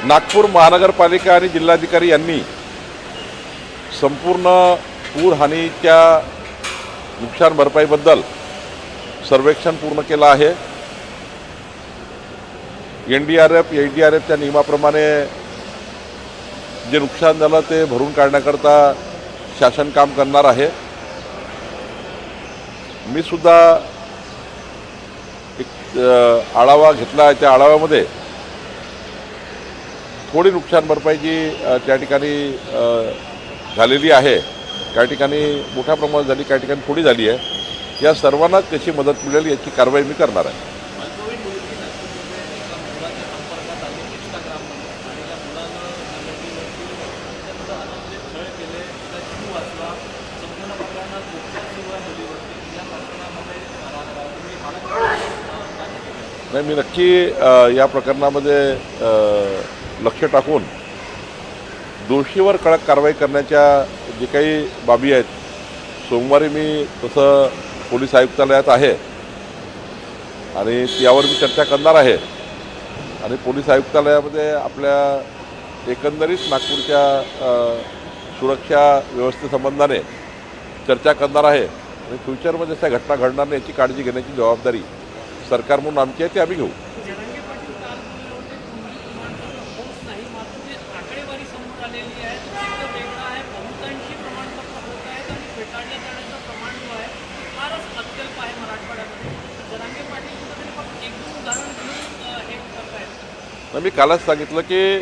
नागपूर महानगरपालिका आणि जिल्हाधिकारी यांनी संपूर्ण पूर हानीच्या नुकसान भरपाईबद्दल सर्वेक्षण पूर्ण केलं आहे। NDRF SDRFच्या नियमाप्रमाणे जे नुकसान झालं ते भरून काढण्याकरता शासन काम करणार आहे। मी सुद्धा एक आढावा घेतला आहे। त्या आढाव्यामध्ये थोडी नुकसान भरपाईची त्या ठिकाणी झालेली आहे, काही ठिकाणी मोठ्या प्रमाणात झाली, काही ठिकाणी थोडी झाली आहे। या सर्वांनाच कशी मदत मिळेल याची कारवाई मी करणार आहे। नाही, मी नक्की या प्रकरणामध्ये लक्ष टाकून दोषीवर कडक कारवाई करण्याच्या जे काही बाबी आहेत, सोमवारी मी तसं पोलीस आयुक्तालयात आहे आणि यावर मी चर्चा करणार आहे आणि पोलीस आयुक्तालयामध्ये आपल्या एकंदरीत नागपूरच्या सुरक्षा व्यवस्थेसंबंधाने चर्चा करणार आहे आणि फ्युचरमध्ये अशा घटना घडणार नाही याची काळजी घेण्याची जबाबदारी सरकार म्हणून आमची आहे, ती आम्ही घेऊ। मी कालच सांगितलं की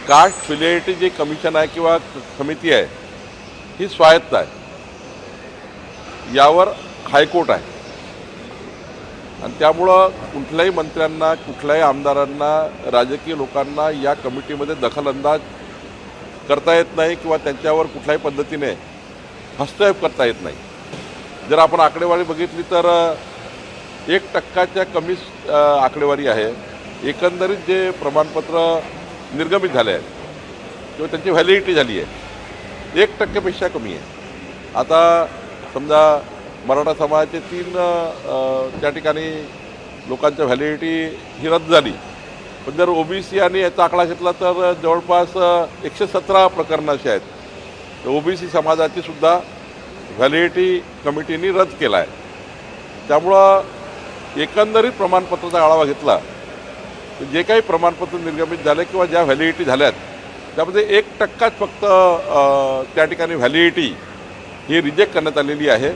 कास्ट फिलिएटी जे कमिशन आहे किंवा समिती आहे ही स्वायत्त आहे, यावर हायकोर्ट आहे आणि त्यामुळं कुठल्याही मंत्र्यांना, कुठल्याही आमदारांना, राजकीय लोकांना या कमिटीमध्ये दखलंदाज करता येत नाही किंवा त्यांच्यावर कुठल्याही पद्धतीने हस्तक्षेप करता येत नाही। जर आपण आकडेवारी बघितली तर 1% कमी आकडेवारी आहे। एकंदरीत जे प्रमाणपत्र निर्गमित झाले आहेत किंवा त्यांची व्हॅलिडिटी झाली आहे 1%पेक्षा कमी आहे। आता समजा मराठा समाजाचे 3 त्या ठिकाणी लोकांच्या व्हॅलिडिटी ही रद्द झाली, पण जर OBC आणि याचा आकडा घेतला तर जवळपास 117 प्रकरणं अशी आहेत, तर OBC समाजाची सुद्धा व्हॅलिडिटी कमिटीने रद्द केला आहे। त्यामुळं एकंदरीत प्रमाणपत्राचा आढावा घेतला तर जे काही प्रमाणपत्र निर्गमित झाले किंवा ज्या व्हॅलिडिटी झाल्यात त्यामध्ये 1%च फक्त त्या ठिकाणी व्हॅलिडिटी ही रिजेक्ट करण्यात आलेली आहे।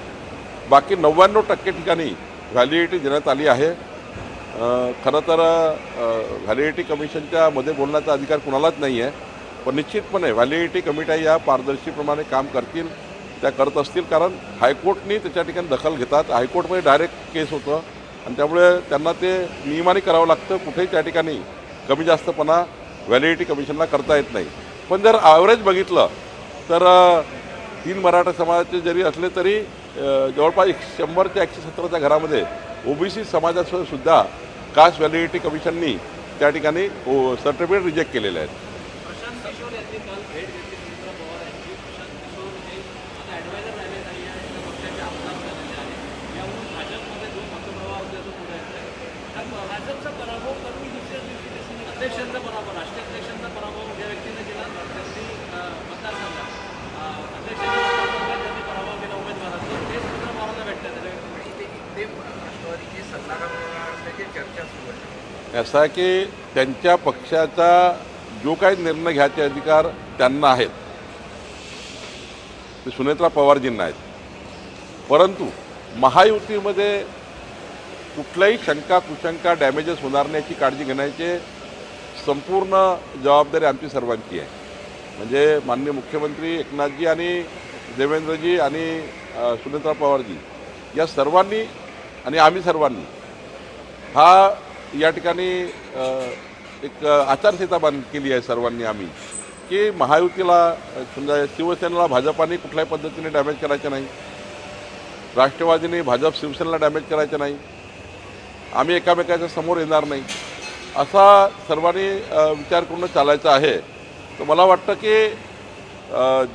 बाकी 99% ठिकाणी व्हॅलिडिटी देण्यात आली आहे। खरं तर व्हॅलिडिटी कमिशनच्या मध्ये बोलण्याचा अधिकार कुणालाच नाही आहे, पण निश्चितपणे व्हॅलिडिटी कमिट्या या पारदर्शीप्रमाणे काम करतील, त्या करत असतील, कारण हायकोर्टनी त्याच्या ठिकाणी दखल घेतात। हायकोर्टमध्ये डायरेक्ट केस होतं आणि त्यामुळे त्यांना ते नियमाने करावं लागतं। कुठेही त्या ठिकाणी कमी जास्तपणा व्हॅलिडिटी कमिशनला करता येत नाही। पण जर ॲव्हरेज बघितलं तर 3 मराठा समाजाचे जरी असले तरी जवळपास 100च्या 117च्या घरामध्ये OBC समाजासह सुद्धा कास्ट व्हॅलिडिटी कमिशननी त्या ठिकाणी सर्टिफिकेट रिजेक्ट केलेले आहेत। असं आहे की त्यांच्या पक्षाचा जो काही निर्णय घ्यायचे अधिकार त्यांना आहेत ते सुनेत्रा पवारजींना आहेत, परंतु महायुतीमध्ये कुठल्याही शंका कुशंका डॅमेजेस होणार नाही याची काळजी घेण्याची संपूर्ण जबाबदारी आमची सर्वांची आहे। म्हणजे माननीय मुख्यमंत्री एकनाथजी आणि देवेंद्रजी आणि सुनेत्रा पवारजी या सर्वांनी आणि आम्ही सर्वांनी हा या ठिकाणी एक आचारसंहिता केली आहे सर्वांनी आम्ही, की महायुतीला समजा शिवसेनेला भाजपाने कुठल्याही पद्धतीने डॅमेज करायचं नाही, राष्ट्रवादीने भाजप शिवसेनेला डॅमेज करायचं नाही, आम्ही एकामेकाच्या समोर येणार नाही, असा सर्वांनी विचार करून चालायचा आहे। तर मला वाटतं की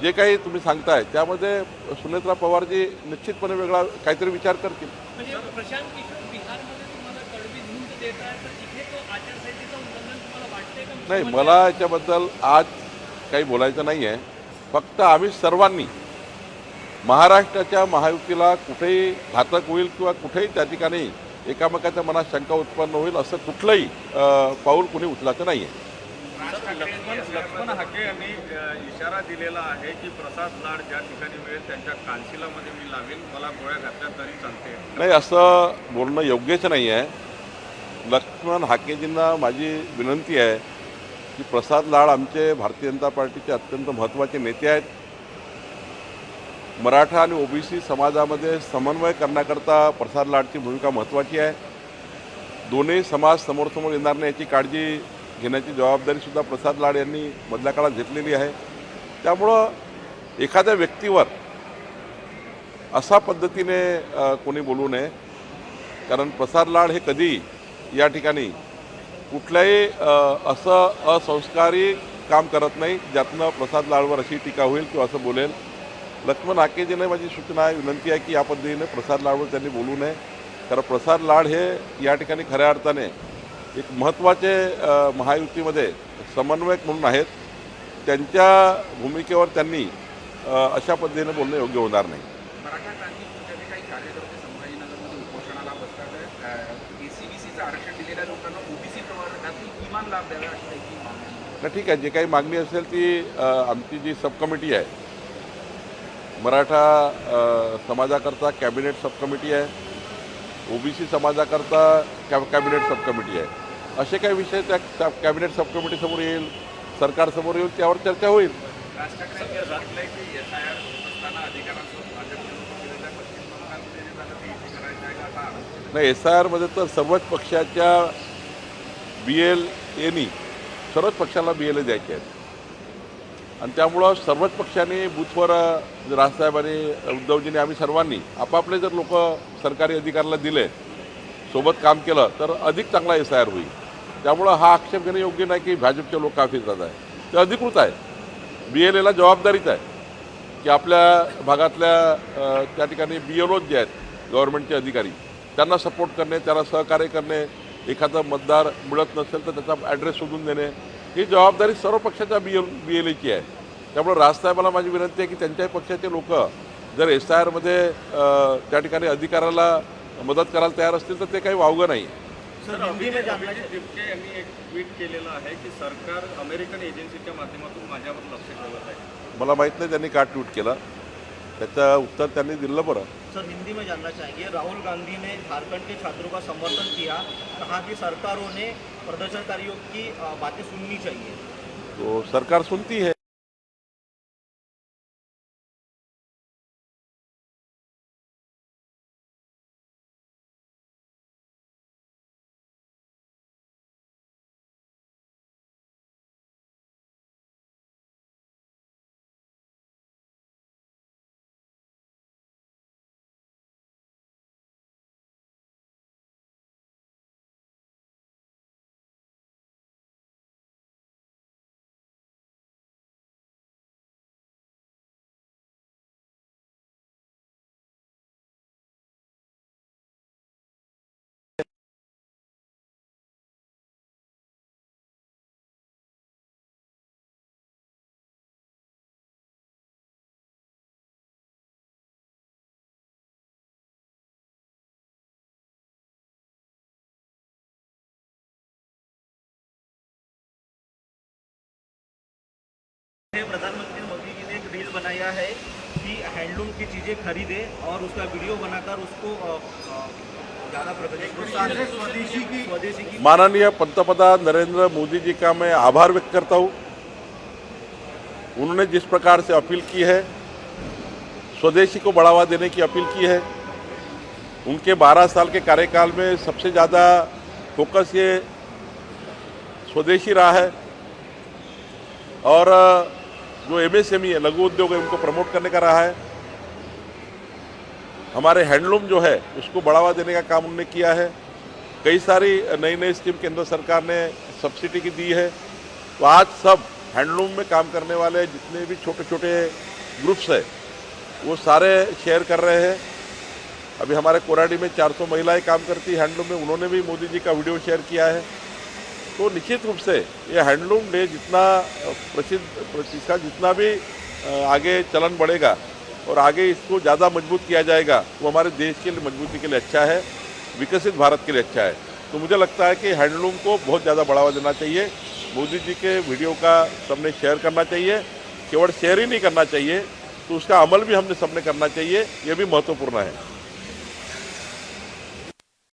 जे काही तुम्ही सांगताय त्यामध्ये सुनेत्रा पवारजी निश्चितपणे वेगळा काहीतरी विचार करतील। म्हणजे प्रशांत किशोर बिहारमध्ये तुम्हाला कडवी झुंज देत आहे, तर इथे तो आचारसंहितेचं उल्लंघन तुम्हाला वाटतंय का? नाही, मला याच्याबद्दल आज काही बोलायचं नाही आहे. फक्त आम्ही सर्वांनी महाराष्ट्राच्या महायुतीला कुठेही घातक होईल किंवा कुठेही त्या ठिकाणी एकामेकाच्या मनात शंका उत्पन्न होईल असं कुठलंही पाऊल कुणी उचलायचं नाही आहे. लक्ष्मण हाके यांनी इशारा दिलेला आहे की प्रसाद लाड ज्या ठिकाणी मिळेल त्यांच्या कानशिलामध्ये मी लावेल, मला गोळ्या घातल्या तरी चालते. नाही, असं बोलणं योग्यच नाही आहे. लक्ष्मण हाकेजींना माझी विनंती आहे की प्रसाद लाड आमचे भारतीय जनता पार्टीचे अत्यंत महत्त्वाचे नेते आहेत. मराठा आणि ओबीसी समाजामध्ये समन्वय करण्याकरता प्रसाद लाडची भूमिका महत्त्वाची आहे. दोन्ही समाज समोर येणार नाही याची काळजी घेण्याची जबाबदारीसुद्धा प्रसाद लाड यांनी मधल्या काळात घेतलेली आहे. त्यामुळं एखाद्या व्यक्तीवर अशा पद्धतीने कोणी बोलू नये, कारण प्रसाद लाड हे कधी या ठिकाणी कुठल्याही असं असंस्कारी काम करत नाही ज्यातनं प्रसाद लाडवर अशी टीका होईल किंवा असं बोलेल. लक्ष्मण हाकेजीने माझी सूचना आहे, विनंती आहे की या पद्धतीने प्रसाद लाडवर त्यांनी बोलू नये. कारण प्रसाद लाड हे या ठिकाणी खऱ्या अर्थाने एक महत्त्वाचे महायुतीमध्ये समन्वयक म्हणून आहेत. त्यांच्या भूमिकेवर त्यांनी अशा पद्धतीने बोलणं योग्य होणार नाही. मराठा क्रांती मोर्चाचे काही कार्यकर्ते संभाजीनगरमध्ये उपोषणाला बसतात. एसीबीसीचं आरक्षण दिलेल्या लोकांना ओबीसी प्रवर्गातील किमान लाभ द्यावा अशी काही मागणी. तर ठीक आहे, जे काही मागणी असेल ती आमची जी सब कमिटी आहे, मराठा समाजाकरता कॅबिनेट सब कमिटी आहे, ओबीसी समाजाकरता कॅबिनेट सब कमिटी आहे. असे काही विषय त्या कॅबिनेट सब कमिटीसमोर येईल, सरकारसमोर येईल, त्यावर चर्चा होईल. राज ठाकरे सांगितलंय की SIR असताना अधिकारांसोबत भाजपचे लोक गेलेल्या पश्चिम बंगालमध्ये जे झालं ते इथे करायचं आहे का असा आरोप. नाही, SIRमध्ये तर सर्वच पक्षाच्या BLAनी सर्वच पक्षाला BLA द्यायचे आहेत आणि त्यामुळं सर्वच पक्षांनी बूथवर राजसाहेबांनी, उद्धवजींनी, आम्ही सर्वांनी आपापले जर लोक सरकारी अधिकाऱ्याला दिले, सोबत काम केलं तर अधिक चांगला SIR होईल. त्यामुळं हा आक्षेप घेणं योग्य नाही की भाजपचे लोक काफी जात आहे. ते अधिकृत आहे. BLAला जबाबदारीच आहे की आपल्या भागातल्या त्या ठिकाणी BLOज जे आहेत गव्हर्नमेंटचे अधिकारी, त्यांना सपोर्ट करणे, त्यांना सहकार्य करणे, एखादा मतदार मिळत नसेल तर त्याचा ॲड्रेस शोधून देणे, ही जबाबदारी सर्व पक्षाच्या BLAची आहे. त्यामुळे राजसाहेबांना माझी विनंती आहे की त्यांच्याही पक्षाचे लोक जर SIRमध्ये त्या ठिकाणी अधिकाऱ्याला मदत करायला तयार असतील तर ते काही वावगं नाही. सर, अभिजित टिपके यांनी एक ट्विट केलेलं आहे की सरकार अमेरिकन एजन्सीच्या माध्यमातून माझ्यावर लक्ष ठेवत आहे. मला माहीत नाही त्यांनी का ट्विट केला, त्याचं उत्तर त्यांनी दिलं. बरं सर, हिंदी में जानना चाहेंगे, राहुल गांधी ने झारखंड के छात्रों का समर्थन किया, कहा कि सरकारों ने प्रदर्शनकारियों की बातें सुननी चाहिए. तो सरकार सुनती है. प्रधानमंत्री मोदी जी ने एक रील बनाया है कि हैंडलूम की चीज़ें खरीदे और उसका वीडियो बनाकर उसको ज़्यादा प्रोत्साहन स्वदेशी की. माननीय पंतप्रधान नरेंद्र मोदी जी का मैं आभार व्यक्त करता हूँ. उन्होंने जिस प्रकार से अपील की है, स्वदेशी को बढ़ावा देने की अपील की है. उनके 12 साल के कार्यकाल में सबसे ज़्यादा फोकस ये स्वदेशी रहा है और जो MSME है, लघु उद्योग है, उनको प्रमोट करने का रहा है. हमारे हैंडलूम जो है उसको बढ़ावा देने का काम उन्होंने किया है. कई सारी नई स्कीम केंद्र सरकार ने सब्सिडी की दी है. तो आज सब हैंडलूम में काम करने वाले जितने भी छोटे छोटे ग्रुप्स है वो सारे शेयर कर रहे हैं. अभी हमारे कोराडी में 400 महिलाएं काम करती हैंडलूम में, उन्होंने भी मोदी जी का वीडियो शेयर किया है. तो निश्चित रूप से ये हैंडलूम डे जितना इसका जितना भी आगे चलन बढ़ेगा और आगे इसको ज़्यादा मजबूत किया जाएगा, वो हमारे देश के लिए मजबूती के लिए अच्छा है, विकसित भारत के लिए अच्छा है। तो मुझे लगता है कि हैंडलूम को बहुत ज़्यादा बढ़ावा देना चाहिए। मोदी जी के वीडियो का सबने शेयर करना चाहिए, केवल शेयर ही नहीं करना चाहिए, तो उसका अमल भी हमने सबने करना चाहिए, ये भी महत्वपूर्ण है।